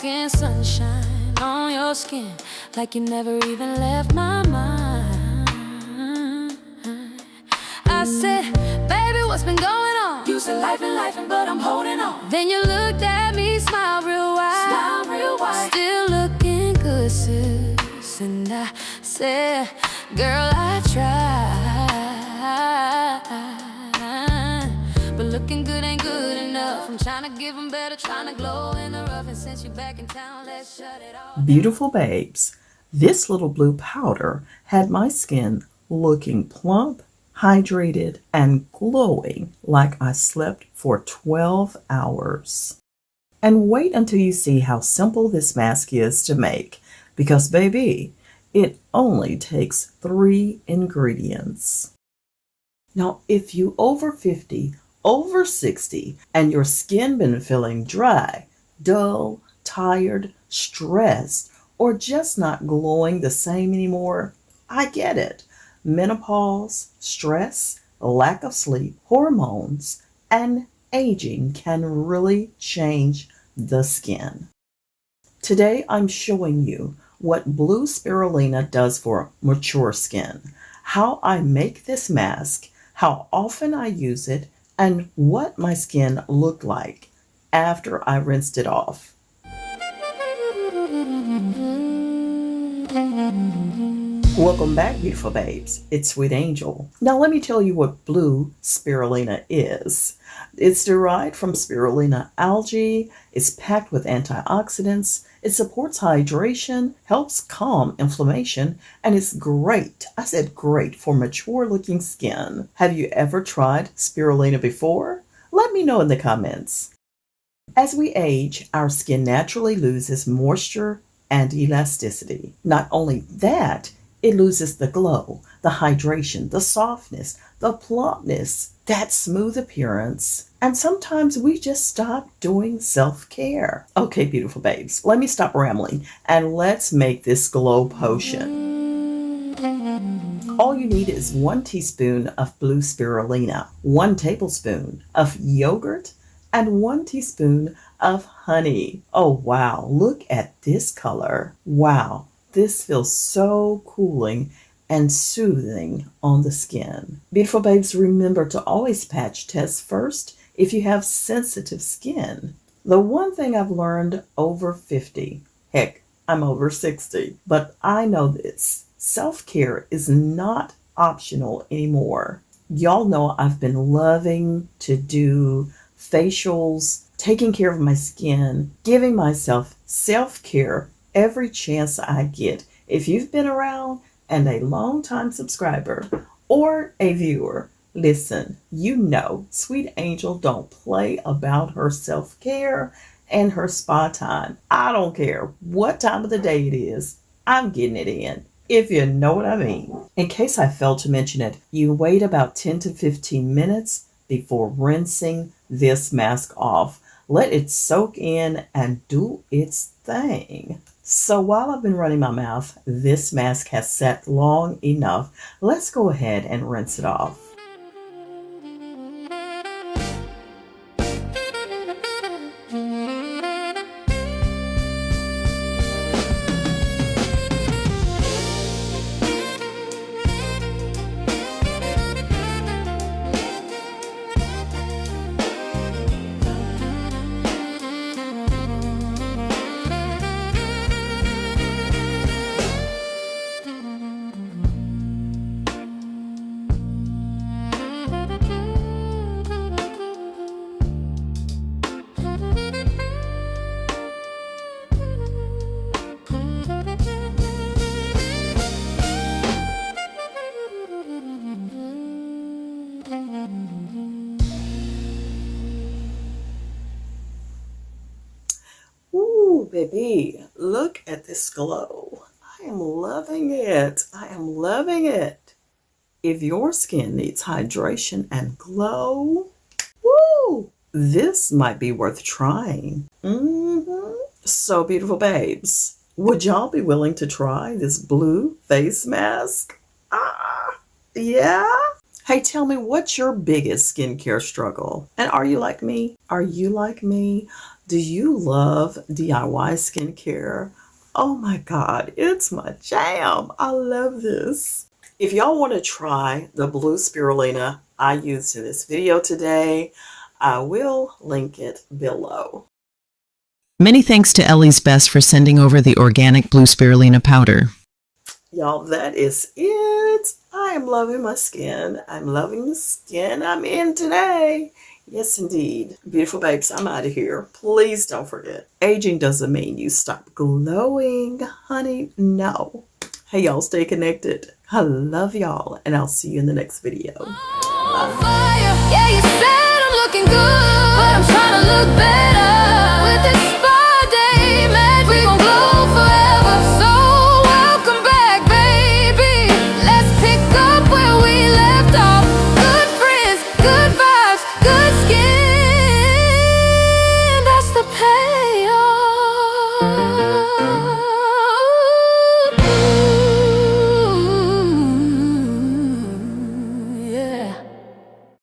Walking sunshine on your skin, like you never even left my mind. I said, baby, what's been going on? You said life and but I'm holding on. Then you looked at me, smiled real wide. Smile real wide. Still looking good, sis. And I said, girl, I tried, but looking good ain't good enough. I'm trying to give them better, trying to glow in the rough. And since you're back in town, let's shut it off. Beautiful babes, this little blue powder had my skin looking plump, hydrated, and glowing like I slept for 12 hours. And wait until you see how simple this mask is to make, because baby, it only takes 3 ingredients. Now, if you over 50, over 60, and your skin been feeling dry, dull, tired, stressed, or just not glowing the same anymore, I get it. Menopause, stress, lack of sleep, hormones, and aging can really change the skin. Today, I'm showing you what Blue Spirulina does for mature skin, how I make this mask, how often I use it, and what my skin looked like after I rinsed it off. Welcome back, beautiful babes. It's Sweet Angel. Now let me tell you what Blue Spirulina is. It's derived from spirulina algae. It's packed with antioxidants. It supports hydration, helps calm inflammation, and it's great, I said great, for mature looking skin. Have you ever tried spirulina before? Let me know in the comments. As we age, our skin naturally loses moisture and elasticity. Not only that, it loses the glow, the hydration, the softness, the plumpness, that smooth appearance, and sometimes we just stop doing self-care. Okay, beautiful babes, let me stop rambling and let's make this glow potion. All you need is 1 teaspoon of Blue Spirulina, 1 tablespoon of yogurt, and 1 teaspoon of honey. Oh wow, look at this color. Wow, this feels so cooling and soothing on the skin. Beautiful babes, remember to always patch test first if you have sensitive skin. The one thing I've learned over 50, heck, I'm over 60, but I know this. Self-care is not optional anymore. Y'all know I've been loving to do facials, taking care of my skin, giving myself self-care every chance I get. If you've been around and a long-time subscriber or a viewer, listen, you know Sweet Angel don't play about her self-care and her spa time. I don't care what time of the day it is, I'm getting it in, if you know what I mean. In case I failed to mention it, you wait about 10 to 15 minutes before rinsing this mask off. Let it soak in and do its thing. So while I've been running my mouth, this mask has sat long enough. Let's go ahead and rinse it off. Ooh, baby, look at this glow. I am loving it. I am loving it. If your skin needs hydration and glow, woo, this might be worth trying. So beautiful babes, would y'all be willing to try this blue face mask? Yeah? Hey, tell me, what's your biggest skincare struggle? And are you like me? Are you like me? Do you love DIY skincare? Oh my God, it's my jam. I love this. If y'all want to try the blue spirulina I used in this video today, I will link it below. Many thanks to Ellie's Best for sending over the organic blue spirulina powder. Y'all, that is it. I am loving my skin. I'm loving the skin I'm in today. Yes, indeed. Beautiful babes, I'm out of here. Please don't forget, aging doesn't mean you stop glowing, honey. No. Hey, y'all, stay connected. I love y'all, and I'll see you in the next video. Bye. Fire, yeah, you said